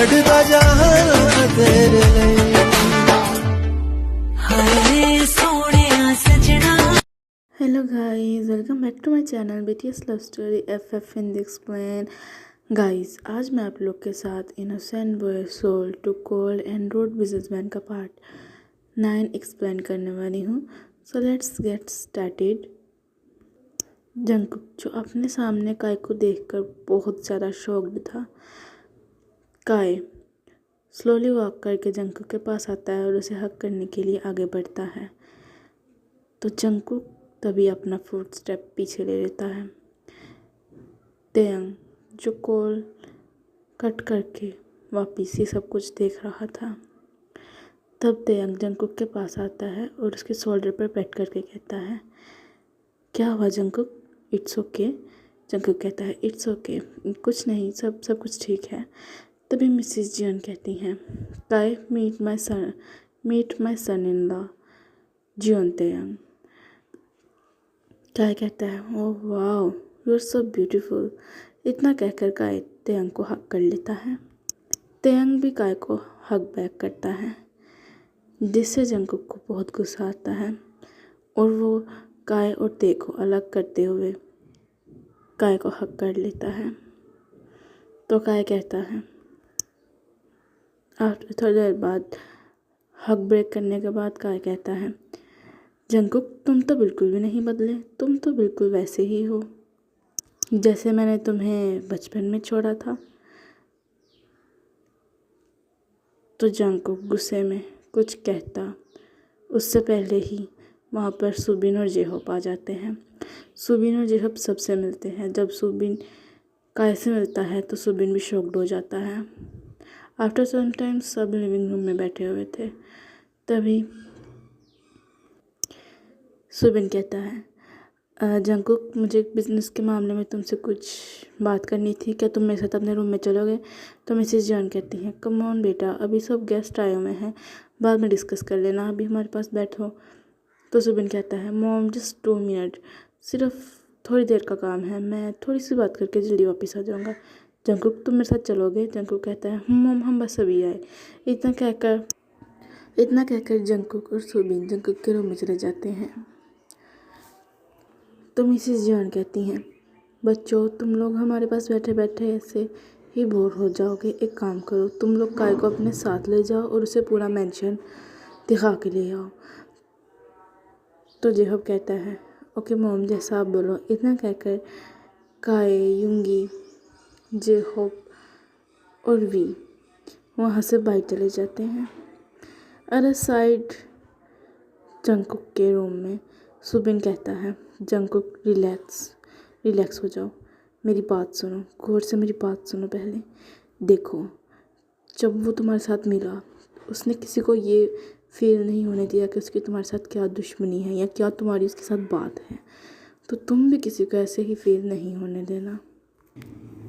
छड़दा जहां तेरे लिए। Hello guys, welcome back to my channel BTS love story FF Hindi explain. Guys, आज मैं आप लोग के साथ innocent boy sold to cold and rude businessman का पार्ट 9 एक्सप्लेन करने वाली हूँ। So let's get started. Jungkook, जो अपने सामने काय को देखकर बहुत ज़्यादा शॉक्ड था। काय स्लोली वॉक करके जंगकुक के पास आता है और उसे हग करने के लिए आगे बढ़ता है, तो जंगकुक तभी अपना फुट स्टेप पीछे ले लेता है। तेयंग, जो कॉल कट करके वापिस ये सब कुछ देख रहा था, तब तेयंग जंगकुक के पास आता है और उसके शोल्डर पर बैठ करके कहता है, क्या हुआ जंगकुक? It's okay. जंगकुक कहता है, इट्स ओके, कुछ नहीं, सब कुछ ठीक है। तभी मिसिस जियन कहती हैं, काय meet my sun in law जियन तेयंग। Kai कहता है, oh wow, you are so beautiful. इतना कहकर काय तेयंग को हक कर लेता है। तेयंग भी काय को हक बैक करता है, जिससे जंगकुक को बहुत गुस्सा आता है और वो काय और ते को अलग करते हुए काय को हक कर लेता है। तो काय कहता है, आफ्टर थोड़ी देर बाद हक ब्रेक करने के बाद काय कहता है, जंगकुक तुम तो बिल्कुल भी नहीं बदले, तुम तो बिल्कुल वैसे ही हो जैसे मैंने तुम्हें बचपन में छोड़ा था। तो जंगकुक गुस्से में कुछ कहता उससे पहले ही वहाँ पर सुबिन और जेहोप आ जाते हैं। सुबिन और जेहोप सबसे मिलते हैं। जब सुबिन काय से मिलता है तो सुबिन भी शॉक्ड हो जाता है। आफ्टर सम टाइम सब लिविंग रूम में बैठे हुए थे। तभी सुबिन कहता है, जंगकुक, मुझे बिज़नेस के मामले में तुमसे कुछ बात करनी थी, क्या तुम मेरे साथ अपने रूम में चलोगे? तो मिसेस जॉन कहती हैं, कम ऑन बेटा, अभी सब गेस्ट आए हुए हैं, बाद में डिस्कस कर लेना, अभी हमारे पास बैठो। तो सुबिन कहता है, मॉम जस्ट 2 मिनट, सिर्फ थोड़ी देर का काम है, मैं थोड़ी सी बात करके जल्दी वापस आ जाऊँगा। जंगकुक, तुम मेरे साथ चलोगे? जंगकुक कहता है, मॉम हम बस अभी आए। इतना कहकर जंगकुक और सुबिन जंगकुक के रूम में चले जाते हैं। तो मिसेस जियन कहती हैं, बच्चों तुम लोग हमारे पास बैठे बैठे ऐसे ही बोर हो जाओगे, एक काम करो, तुम लोग काय को अपने साथ ले जाओ और उसे पूरा मेंशन दिखा के ले आओ। तो जेहोप कहता है, ओके मॉम, जैसा आप बोलो। इतना कहकर काय, युंगी, जेहोप और वी वहाँ से बाहर चले जाते हैं। अरे साइड जंगकुक के रूम में सुबिन कहता है, जंगकुक रिलैक्स हो जाओ, मेरी बात सुनो, गौर से मेरी बात सुनो पहले। देखो, जब वो तुम्हारे साथ मिला, उसने किसी को ये फील नहीं होने दिया कि उसकी तुम्हारे साथ क्या दुश्मनी है या क्या तुम्हारी उसके साथ बात है। तो तुम भी किसी को ऐसे ही फील नहीं होने देना,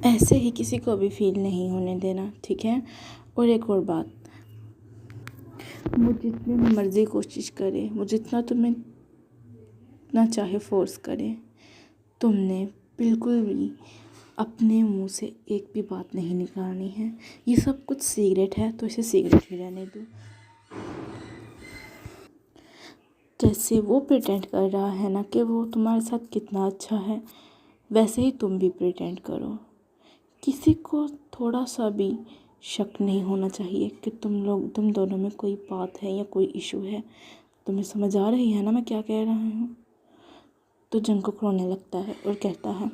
ऐसे ही किसी को भी फील नहीं होने देना, ठीक है? और एक और बात, वो जितनी मर्ज़ी कोशिश करे, वो जितना तुम्हें ना चाहे फोर्स करे, तुमने बिल्कुल भी अपने मुंह से एक भी बात नहीं निकालनी है। ये सब कुछ सीक्रेट है तो इसे सीक्रेट ही रहने दो। जैसे वो प्रिटेंड कर रहा है ना कि वो तुम्हारे साथ कितना अच्छा है, वैसे ही तुम भी प्रिटेंड करो। किसी को थोड़ा सा भी शक नहीं होना चाहिए कि तुम दोनों में कोई बात है या कोई इशू है। तुम्हें समझ आ रही है ना मैं क्या कह रहा हूँ? तो जंगकुक रोने लगता है और कहता है,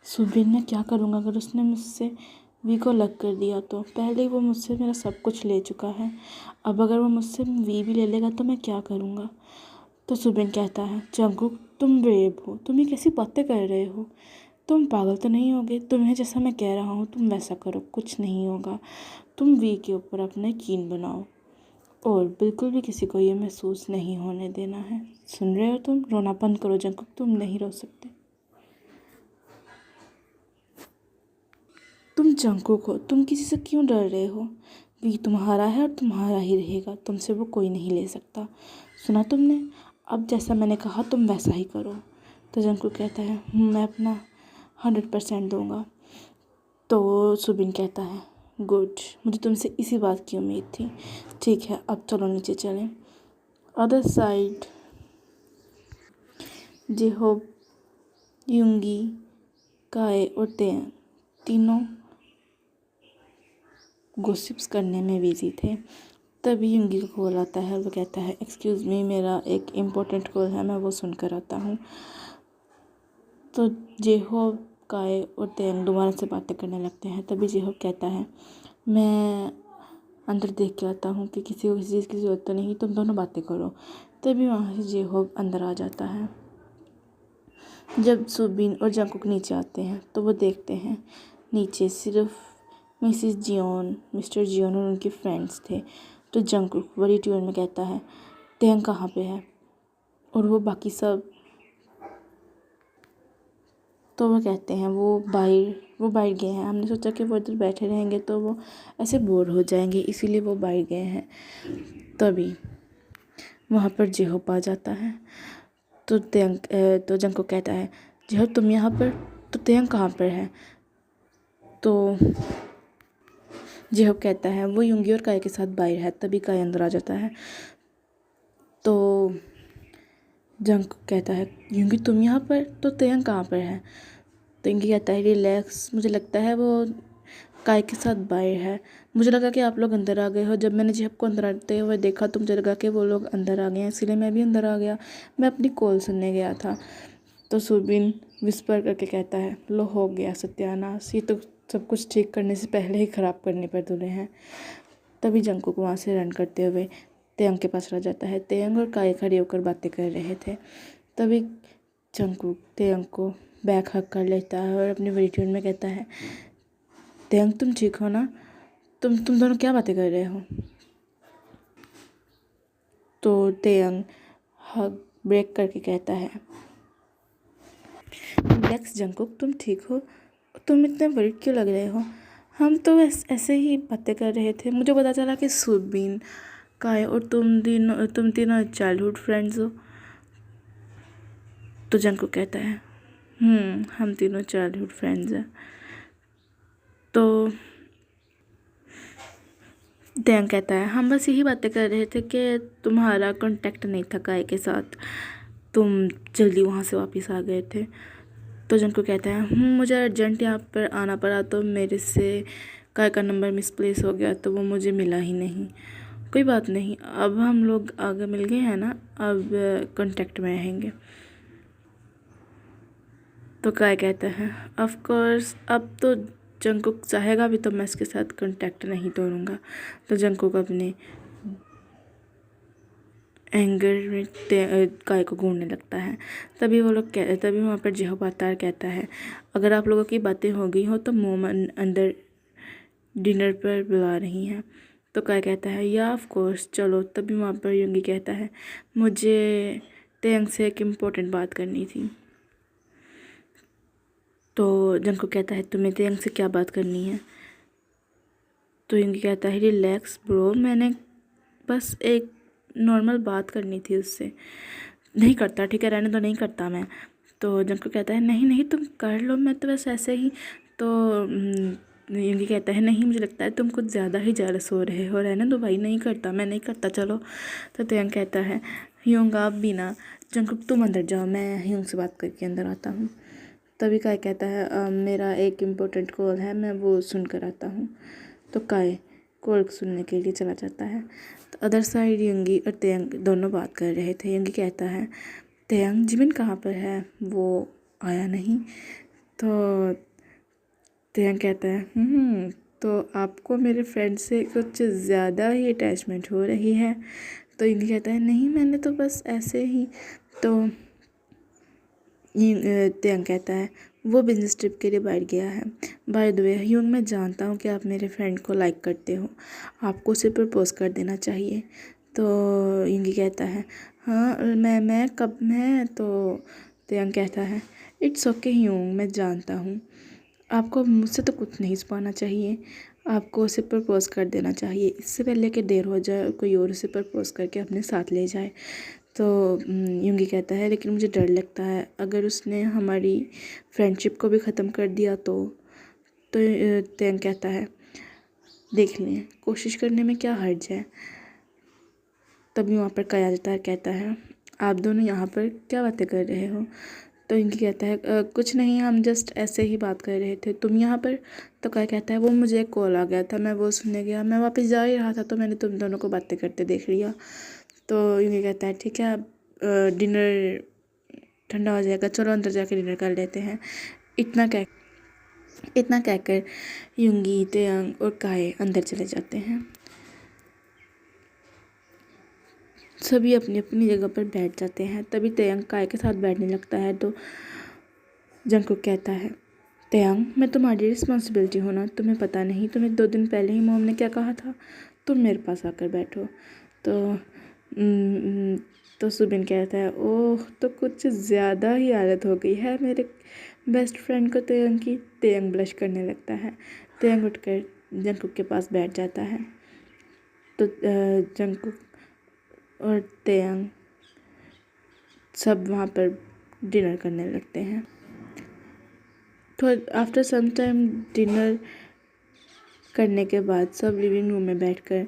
सुबिन, मैं क्या करूँगा अगर उसने मुझसे वी को अलग कर दिया तो? पहले ही वो मुझसे मेरा सब कुछ ले चुका है, अब अगर वो मुझसे वी भी ले लेगा तो मैं क्या करूँगा? तो सुबिन कहता है, जंगकुक तुम ब्रेव हो, तुम ये कैसी बातें कर रहे हो? तुम पागल तो नहीं होगे? तुम्हें जैसा मैं कह रहा हूँ तुम वैसा करो, कुछ नहीं होगा। तुम वी के ऊपर अपना यकीन बनाओ और बिल्कुल भी किसी को ये महसूस नहीं होने देना है। सुन रहे हो? तुम रोना बंद करो जंगकुक, तुम नहीं रो सकते। तुम जंगकुक हो, तुम किसी से क्यों डर रहे हो? वी तुम्हारा है और तुम्हारा ही रहेगा, तुमसे वो कोई नहीं ले सकता। सुना तुमने? अब जैसा मैंने कहा तुम वैसा ही करो। तो जंगकुक कहता है, मैं अपना 100% दूंगा। तो सुबिन कहता है, गुड, मुझे तुमसे इसी बात की उम्मीद थी। ठीक है, अब चलो नीचे चलें। अदर साइड जेहोब, युंगी, काए और तेन तीनों गॉसिप्स करने में बिजी थे। तभी युंगी का कॉल आता है। वो कहता है, एक्सक्यूज़ मी, मेरा एक इम्पोर्टेंट कॉल है, मैं वो सुनकर आता हूँ। तो जेहोब, काए और तेन दोबारा से बातें करने लगते हैं। तभी जेहोब कहता है, मैं अंदर देख के आता हूँ कि किसी को किसी चीज़ की ज़रूरत तो नहीं, तुम दोनों बातें करो। तभी वहाँ से जेहोब अंदर आ जाता है। जब सुबिन और जंगकुक नीचे आते हैं तो वो देखते हैं नीचे सिर्फ मिसिस जियोन, मिस्टर जियोन और उनके फ्रेंड्स थे। तो जंगकुक बड़ी ट्यून में कहता है, तेंग कहाँ पे है? और वो बाकी सब, तो वो कहते हैं वो बाहर गए हैं। हमने सोचा कि वो इधर बैठे रहेंगे तो वो ऐसे बोर हो जाएंगे, इसीलिए वो बाहर गए हैं। तभी वहाँ पर जेहोब आ जाता है। तो जंगकुक कहता है, जेहोब तुम यहाँ पर? तो तेंग कहाँ पर है? तो जेहोब कहता है, वो युंगी और काई के साथ बाहर है। तभी काई अंदर आ जाता है। तो जंगकुक कहता है, युंगी तुम यहाँ पर? तो तेंग कहाँ पर है? तो युंगी कहता है, रिलैक्स, मुझे लगता है वो काई के साथ बाहर है। मुझे लगा कि आप लोग अंदर आ गए हो। जब मैंने जेहोब को अंदर आते हुए देखा तो मुझे लगा कि वो लोग अंदर आ गए हैं, इसलिए मैं भी अंदर आ गया। मैं अपनी कॉल सुनने गया था। तो सुबिन विस्पर करके कहता है, लो हो गया सत्यानाश, ये तो सब कुछ ठीक करने से पहले ही ख़राब करने पर तुले हैं। तभी जंगकुक वहाँ से रन करते हुए तेयंग के पास रह जाता है। तेयंग और काई खड़े होकर बातें कर रहे थे। तभी जंगकुक तेयंग को बैक हक कर लेता है और अपनी बड़ी ट्यून में कहता है, तेयंग तुम ठीक हो ना? तुम दोनों क्या बातें कर रहे हो? तो तेयंग हक ब्रेक करके कहता है, रिलैक्स जंगकुक, तुम ठीक हो? तुम इतने वरीड क्यों लग रहे हो? हम तो ऐसे ही बातें कर रहे थे। मुझे पता चला कि सुबिन, काई और तुम तीनों चाइल्डहुड फ्रेंड्स हो। तो जंगकुक कहता है, हम तीनों चाइल्डहुड फ्रेंड्स हैं। तो तेयंग कहता है, हम बस यही बातें कर रहे थे कि तुम्हारा कांटेक्ट नहीं था काई के साथ, तुम जल्दी वहाँ से वापस आ गए थे। तो जंगकुक कहता है, मुझे अर्जेंट यहाँ पर आना पड़ा तो मेरे से काई का नंबर मिसप्लेस हो गया तो वो मुझे मिला ही नहीं। कोई बात नहीं, अब हम लोग आगे मिल गए हैं ना, अब कांटेक्ट में रहेंगे। तो काई कहता है, ऑफ कोर्स, अब तो जंगकुक चाहेगा भी तो मैं इसके साथ कांटेक्ट नहीं तोड़ूंगा। तो जंगकुक अपने एंगर में काई को घूरने लगता है। तभी वहाँ पर जेहोब आता है और कहता है, अगर आप लोगों की बातें हो गई हो तो मोम अंदर डिनर पर बुला रही हैं। तो काई कहता है, या ऑफ कोर्स, चलो। तभी वहाँ पर युंगी कहता है, मुझे तेयंग से एक इम्पोर्टेंट बात करनी थी। तो जंगकुक कहता है, तुम्हें तेयंग से क्या बात करनी है? तो युंगी कहता है, रिलैक्स ब्रो, मैंने बस एक नॉर्मल बात करनी थी उससे। नहीं करता, ठीक है, रहने दो, नहीं करता मैं। तो जंगकुक कहता है, नहीं नहीं तुम कर लो, मैं तो बस ऐसे ही। तो युंगी कहता है, नहीं, मुझे लगता है तुम कुछ ज़्यादा ही जेलस हो रहे हो, रहने दो भाई, नहीं करता, मैं नहीं करता, चलो। तो तेयंग कहता है, युंग आप भी ना, जंगकुक तुम अंदर जाओ, मैं युंग से बात करके अंदर आता हूँ। तभी काई कहता है, मेरा एक इम्पोर्टेंट कॉल है, मैं वो सुन कर आता हूँ। तो काई कॉल सुनने के लिए चला जाता है। तो अदर साइड युंगी और तेयंग दोनों बात कर रहे थे। युंगी कहता है, तेयंग जिमिन कहाँ पर है? वो आया नहीं। तो तेयंग कहता है, तो आपको मेरे फ्रेंड से कुछ ज़्यादा ही अटैचमेंट हो रही है। तो युंगी कहता है, नहीं, मैंने तो बस ऐसे ही। तो तेयंग कहता है, वो बिजनेस ट्रिप के लिए बाहर गया है। बाय द वे युंग, मैं जानता हूँ कि आप मेरे फ्रेंड को लाइक करते हो, आपको उसे प्रपोज कर देना चाहिए। तो युंगी कहता है, हाँ, मैं कब मैं तो तेयंग कहता है, इट्स ओके युंग, मैं जानता हूँ, आपको मुझसे तो कुछ नहीं छुपाना चाहिए, आपको उसे प्रपोज कर देना चाहिए इससे पहले कि देर हो जाए और कोई और उसे प्रपोज करके अपने साथ ले जाए। तो युंगी कहता है, लेकिन मुझे डर लगता है, अगर उसने हमारी फ्रेंडशिप को भी ख़त्म कर दिया तो तेयंग कहता है, देख लें, कोशिश करने में क्या हर्ज है। तभी वहाँ पर कायातार कहता है, आप दोनों यहाँ पर क्या बातें कर रहे हो? तो इनकी कहता है कुछ नहीं, हम जस्ट ऐसे ही बात कर रहे थे, तुम यहाँ पर?" तो काय कहता है, वो मुझे एक कॉल आ गया था, मैं वो सुनने गया, मैं वापस जा ही रहा था तो मैंने तुम दोनों को बातें करते देख लिया। तो इनकी कहता है, ठीक है, अब डिनर ठंडा हो जाएगा, चलो अंदर जाके डिनर कर लेते हैं। इतना कहकर युंगी, तेयंग और काय अंदर चले जाते हैं। सभी अपनी अपनी जगह पर बैठ जाते हैं। तभी तेयंग काय के साथ बैठने लगता है तो जंगकुक कहता है, तेयंग, मैं तुम्हारी रिस्पॉन्सिबिलिटी हूँ ना, तुम्हें पता नहीं, तुम्हें 2 दिन पहले ही मॉम ने क्या कहा था, तुम मेरे पास आकर बैठो। तो सुबिन कहता है, ओह, तो कुछ ज़्यादा ही आदत हो गई है मेरे बेस्ट फ्रेंड को तेयंग की। तेयंग ब्लश करने लगता है। तेयंग उठकर जंगकुक के पास बैठ जाता है। तो जंगकुक और तेयंग सब वहाँ पर डिनर करने लगते हैं। तो आफ्टर सम टाइम डिनर करने के बाद सब लिविंग रूम में बैठकर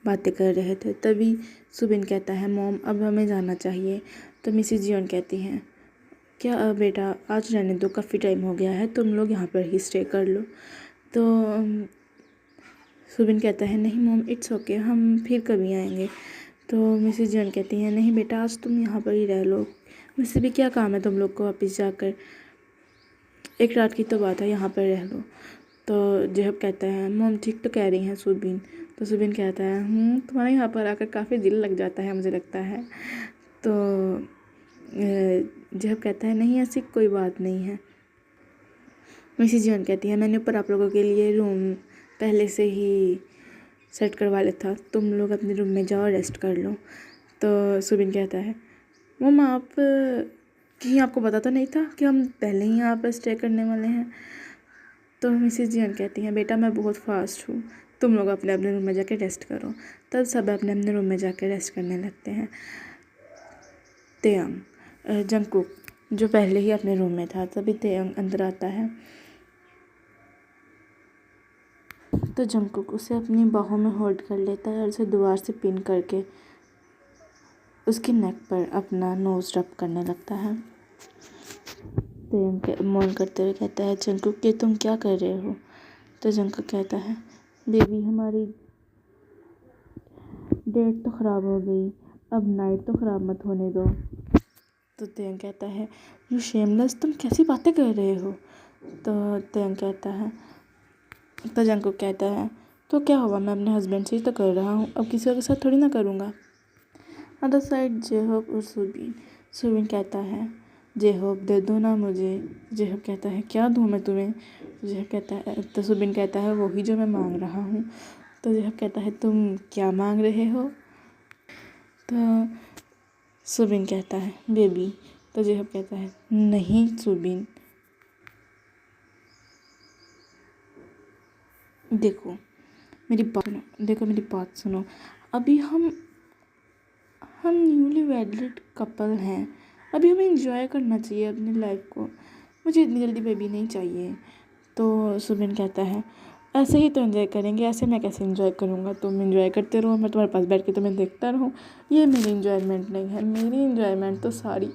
बातें कर रहे थे। तभी सुबिन कहता है, मॉम, अब हमें जाना चाहिए। तो मिसेस जियोन कहती हैं, क्या बेटा, आज रहने दो, काफ़ी टाइम हो गया है, तुम लोग यहाँ पर ही स्टे कर लो। तो सुबिन कहता है, नहीं मॉम, इट्स ओके, हम फिर कभी आएंगे। तो मिसेस जियोन कहती हैं, नहीं बेटा, आज तुम यहाँ पर ही रह लो, वैसे भी क्या काम है तुम लोग को वापस जाकर, एक रात की तो बात है, यहाँ पर रह लो। तो जेहब कहता है, मॉम ठीक तो कह रही हैं सुबिन। तो सुबिन कहता है, तुम्हारे यहाँ पर आकर काफ़ी दिल लग जाता है मुझे लगता है। तो जेहब कहता है, नहीं ऐसी कोई बात नहीं है। मिसेस जियोन कहती है, मैंने ऊपर आप लोगों के लिए रूम पहले से ही सेट करवा लिया था, तुम लोग अपने रूम में जाओ, रेस्ट कर लो। तो सुबिन कहता है, मॉम, आप कहीं आपको पता तो नहीं था कि हम पहले ही यहाँ पर स्टे करने वाले हैं? तो मिसेस जियोन कहती हैं, बेटा, मैं बहुत फास्ट हूँ, तुम लोग अपने अपने रूम में जाके रेस्ट करो। तब सब अपने अपने रूम में जाके रेस्ट करने लगते हैं। तेयंग, जंगकुक जो पहले ही अपने रूम में था, तभी तेयंग अंदर आता है। तो जंगकुक उसे अपनी बाहों में होल्ड कर लेता है और उसे दीवार से पिन करके उसकी नेक पर अपना नोज रब करने लगता है। तेयंग मौन करते हुए कहता है, जंगकुक, कि तुम क्या कर रहे हो? तो जंगकुक कहता है, बेबी, हमारी डेट तो ख़राब हो गई, अब नाइट तो ख़राब मत होने दो। तो तेयंग कहता है, यू शेमलेस, तुम कैसी बातें कर रहे हो? तो तेयंग कहता है, तो जंगकुक कहता है, तो क्या हुआ, मैं अपने हस्बैंड से ही तो कर रहा हूँ, अब किसी और के साथ थोड़ी ना करूँगा। अदर साइड जेहोब और सुबिन कहता है, जेहोब, दे दो ना मुझे। जेहोब कहता है, क्या दूँ मैं तुम्हें? जेहोब कहता है, तो सुबिन कहता है, वही जो मैं मांग रहा हूँ। तो जेहोब कहता है, तुम क्या मांग रहे हो? तो सुबिन कहता है, बेबी। तो जेहोब कहता है, नहीं सुबिन, देखो मेरी बात सुनो, अभी हम न्यूली वेडेड कपल हैं, अभी हमें इंजॉय करना चाहिए अपनी लाइफ को, मुझे इतनी जल्दी बेबी नहीं चाहिए। तो सुबिन कहता है, ऐसे ही तो एंजॉय करेंगे, ऐसे मैं कैसे एंजॉय करूँगा, तुम एंजॉय करते रहो, मैं तुम्हारे पास बैठ के तुम्हें देखता रहूँ, ये मेरी एंजॉयमेंट नहीं है, मेरी एंजॉयमेंट तो सारी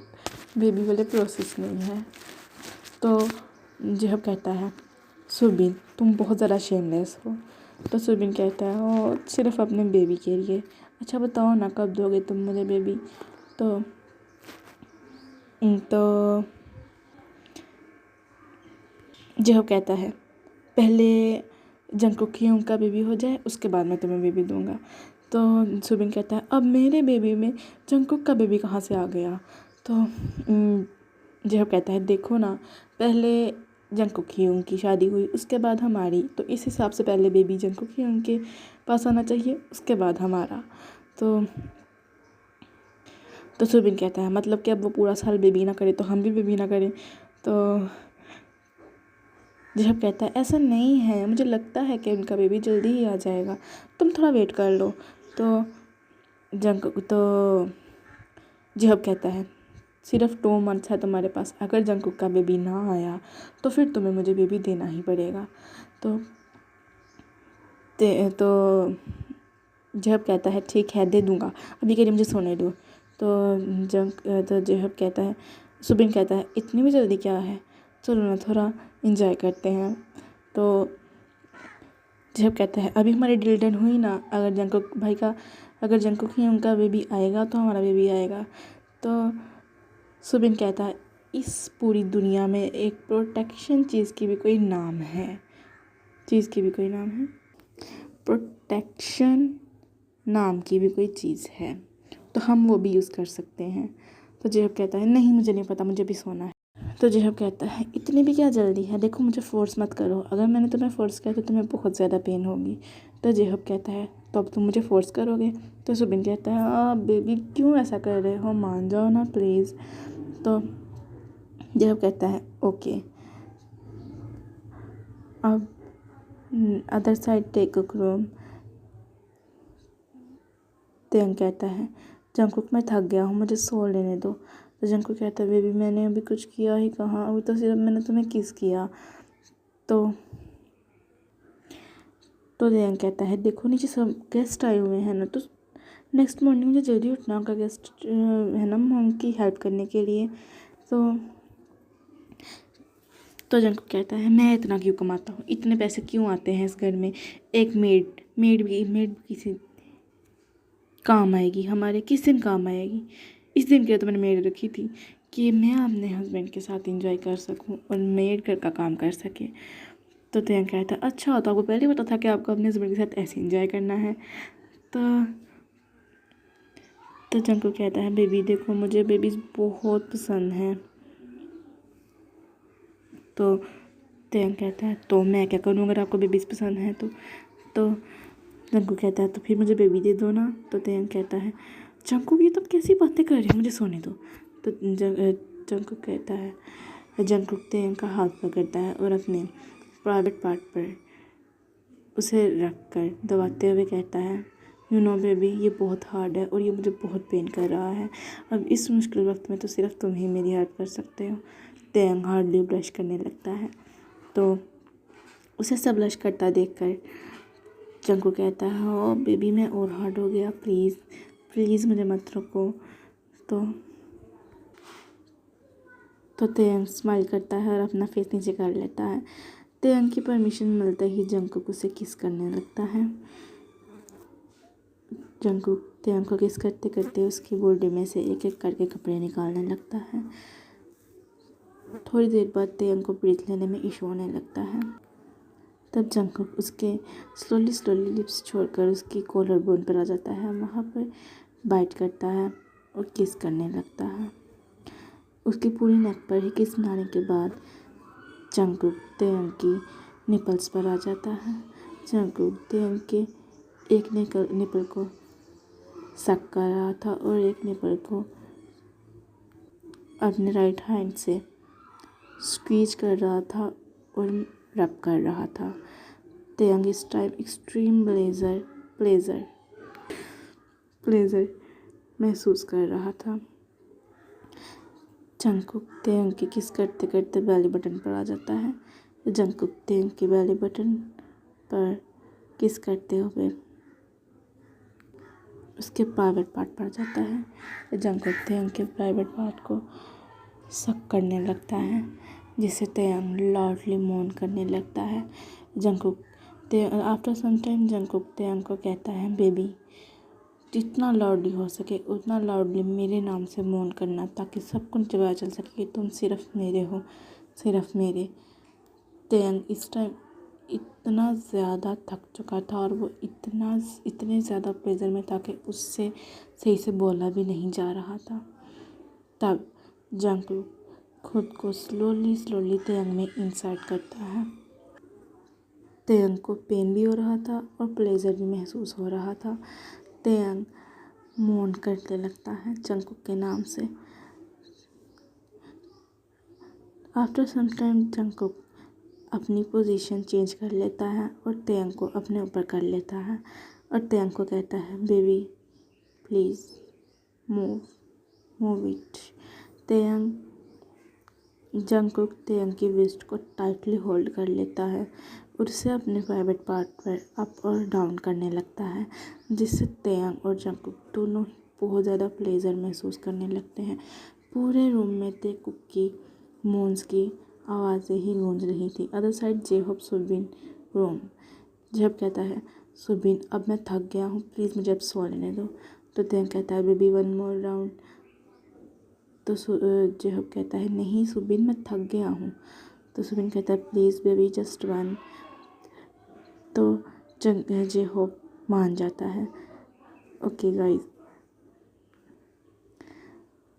बेबी वाले प्रोसेस में ही है। तो जेहब कहता है, सुबिन, तुम बहुत ज़्यादा शेमलेस हो। तो सुबिन कहता है, ओ, सिर्फ अपने बेबी के लिए, अच्छा बताओ ना, कब दोगे तुम मुझे बेबी? तो जेहब कहता है, पहले जंगकुक ही उनका बेबी हो जाए, उसके बाद मैं तुम्हें बेबी दूंगा। तो सुबिन कहता है, अब मेरे बेबी में जंगकुक का बेबी कहाँ से आ गया? तो जेहब कहता है, देखो ना, पहले जंगकुक ही उनकी शादी हुई, उसके बाद हमारी, तो इस हिसाब से पहले बेबी जंगकुक ही उनके पास आना चाहिए, उसके बाद हमारा। तो सुबिन कहता है, मतलब कि अब वो पूरा साल बेबी ना करे तो हम भी बेबी ना करें? तो जेहब कहता है, ऐसा नहीं है, मुझे लगता है कि उनका बेबी जल्दी ही आ जाएगा, तुम थोड़ा वेट कर लो। तो जेहब कहता है, सिर्फ 2 मंथ्स है तुम्हारे पास, अगर जंगकुक का बेबी ना आया तो फिर तुम्हें मुझे बेबी देना ही पड़ेगा। तो तो जब कहता है ठीक है दे दूँगा, अभी के लिए मुझे सोने दो। तो जब कहता है, सुबिन कहता है इतनी भी जल्दी क्या है, चलो ना थोड़ा इंजॉय करते हैं। तो जब कहता है अभी हमारी डील डन हुई ना, अगर जंकुक ही उनका बेबी आएगा तो हमारा बेबी आएगा। तो सुबिन कहता है इस पूरी दुनिया में एक प्रोटेक्शन चीज़ की भी कोई नाम है, प्रोटेक्शन नाम की भी कोई चीज़ है, तो हम वो भी यूज़ कर सकते हैं। तो जेहब कहता है नहीं मुझे नहीं पता, मुझे भी सोना है। तो जेहब कहता है इतनी भी क्या जल्दी है, देखो मुझे फ़ोर्स मत करो, अगर मैंने तुम्हें फ़ोर्स किया तो तुम्हें बहुत ज़्यादा पेन होगी। तो जेहब कहता है तो अब तुम मुझे फ़ोर्स करोगे। तो सुबिन कहता है बेबी क्यों ऐसा कर रहे हो, मान जाओ ना प्लीज़। तो जेहब कहता है ओके, अब other side take a room. तेंग कहता है जंकुक मैं थक गया हूँ, मुझे सो लेने दो। तो जंकुक कहता है बेबी मैंने अभी कुछ किया ही कहाँ, अभी तो सिर्फ मैंने तुम्हें किस किया। तो तेंग कहता है देखो नीचे सब गेस्ट आए हुए हैं ना, तो नेक्स्ट मॉर्निंग मुझे जल्दी उठना होगा, गेस्ट है ना उनकी हेल्प करने के लिए। तो जंकुक कहता है मैं इतना क्यों कमाता हूँ, इतने पैसे क्यों आते हैं इस घर में, एक मेड भी किसी काम आएगी, हमारे किस दिन काम आएगी। इस दिन के लिए तो मैंने मेड रखी थी कि मैं अपने हस्बैंड के साथ एंजॉय कर सकूं और मेड घर का काम कर सके। तो तेंग कहता है अच्छा तो आपको पहले ही पता था कि आपको अपने हस्बैंड के साथ ऐसे एंजॉय करना है। तो जंकुक कहता है बेबी देखो मुझे बेबीज़ बहुत पसंद हैं। तो तेंग कहता है तो मैं क्या करूँ अगर आपको बेबीज़ पसंद हैं तो जंकुक कहता है तो फिर मुझे बेबी दे दो ना। तो तेंग कहता है जंकुक ये तुम कैसी बातें कर रहे हो, मुझे सोने दो। तो जंकुक कहता है, जंकुक तेंग का हाथ पकड़ता है और अपने प्राइवेट पार्ट पर उसे रख कर दबाते हुए कहता है यू नो बेबी ये बहुत हार्ड है और ये मुझे बहुत पेन कर रहा है, अब इस मुश्किल वक्त में तो सिर्फ तुम ही मेरी हेल्प कर सकते हो। तेंग हार्डली ब्लश करने लगता है। तो उसे सब ब्लश करता देखकर जंकुक कहता है ओ बेबी मैं और हार्ड हो गया, प्लीज़ मुझे मत रोको। तो तेंग स्माइल करता है और अपना फेस नीचे कर लेता है। तेंग की परमिशन मिलते ही जंकुक उसे किस करने लगता है। जंकुक तेंग को किस करते करते उसकी बॉडी में से एक एक करके कपड़े निकालने लगता है। थोड़ी देर बाद तेंग को ब्रीथ लेने में इशू होने लगता है। तब जंकुक उसके स्लोली लिप्स छोड़कर उसकी कॉलर बोन पर आ जाता है, वहाँ पर बाइट करता है और किस करने लगता है। उसकी पूरी नेक पर ही किस बनाने के बाद जंकुक तेंग की निपल्स पर आ जाता है। जंकुक तेंग के एक निपल को सक कर रहा था और एक निपल को अपने राइट हैंड से स्क्वीज कर रहा था और रब कर रहा था। तेंग इस टाइम एक्सट्रीम प्लेजर महसूस कर रहा था। जंकुक तेंग की किस करते करते बेली बटन पर आ जाता है। जंकुक तेंग के बेली बटन पर किस करते हुए उसके प्राइवेट पार्ट पर जाता है। जंकुक तेंग के प्राइवेट पार्ट को सक करने लगता है, जिससे तेंग लाउडली मोन करने लगता है। आफ्टर सम टाइम जंकुक तेंग को कहता है बेबी जितना लाउडली हो सके उतना लाउडली मेरे नाम से मोन करना, ताकि सबको पता चल सके कि तुम सिर्फ मेरे हो, सिर्फ मेरे। तेंग इस टाइम इतना ज़्यादा थक चुका था और वो इतने ज़्यादा प्रेशर में था कि उससे सही से बोला भी नहीं जा रहा था। तब जंकुक खुद को स्लोली तेंग में इंसर्ट करता है। तेंग को पेन भी हो रहा था और प्लेजर भी महसूस हो रहा था। तेंग मोन करने लगता है जंकुक के नाम से। आफ्टर सम टाइम जंकुक अपनी पोजीशन चेंज कर लेता है और तेंग को अपने ऊपर कर लेता है और तेंग को कहता है baby please move it. Jungkook Teng की वेस्ट को टाइटली होल्ड कर लेता है और उसे अपने प्राइवेट पार्ट पर अप और डाउन करने लगता है, जिससे तेयांग और जंगकुक दोनों बहुत ज़्यादा प्लेजर महसूस करने लगते हैं। पूरे रूम में तेकुक की मून्स की आवाज़ें ही गूंज रही थी। Other side J Hope Subin room. J Hope कहता है, सुबिन अब मैं थक गया हूँ, प्लीज़ मुझे अब सो लेने दो। तो तेयांग कहता है, बेबी वन मोर राउंड। तो जेहोप कहता है, नहीं सुबिन मैं थक गया हूँ। तो सुबिन कहता है, प्लीज़ बेबी जस्ट वन। तो जेहोप मान जाता है। ओके गाइस,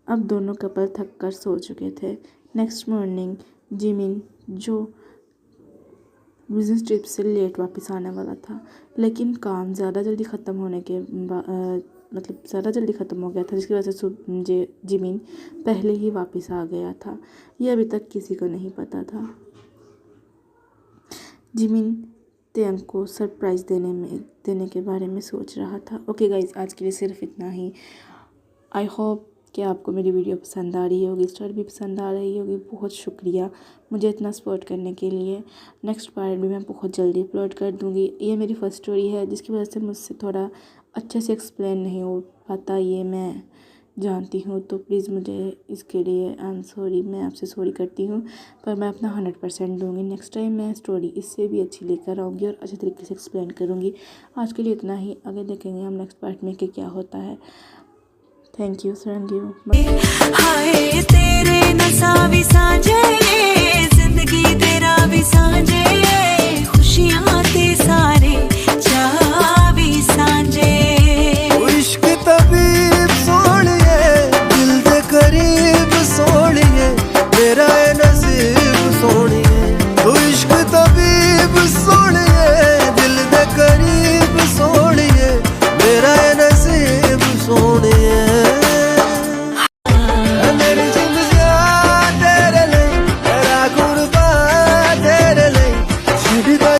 अब दोनों कपल थक कर सो चुके थे। नेक्स्ट मॉर्निंग जिमिन, जो बिजनेस ट्रिप से लेट वापस आने वाला था, लेकिन काम ज़्यादा जल्दी ख़त्म होने के ज़्यादा जल्दी ख़त्म हो गया था, जिसकी वजह से जिमिन पहले ही वापस आ गया था। ये अभी तक किसी को नहीं पता था। जिमिन तेयांग को सरप्राइज़ देने के बारे में सोच रहा था। ओके गाइज, आज के लिए सिर्फ इतना ही। आई होप कि आपको मेरी वीडियो पसंद आ रही होगी, स्टोरी भी पसंद आ रही होगी। बहुत शुक्रिया मुझे इतना सपोर्ट करने के लिए। नेक्स्ट पार्ट भी मैं बहुत जल्दी अपलोड कर दूँगी। ये मेरी फर्स्ट स्टोरी है, जिसकी वजह से मुझसे थोड़ा अच्छे से एक्सप्लेन नहीं हो पाता, ये मैं जानती हूँ। तो प्लीज़ मुझे इसके लिए आई एम सॉरी, मैं आपसे सॉरी करती हूँ, पर मैं अपना 100% दूँगी। नेक्स्ट टाइम मैं स्टोरी इससे भी अच्छी लेकर आऊँगी और अच्छे तरीके से एक्सप्लेन करूँगी। आज के लिए इतना ही, आगे देखेंगे हम नेक्स्ट पार्ट में कि क्या होता है। Thank you, thank you. हाय तेरे नशा भी साझे, जिंदगी तेरा भी साझे, खुशियाँ ते सारे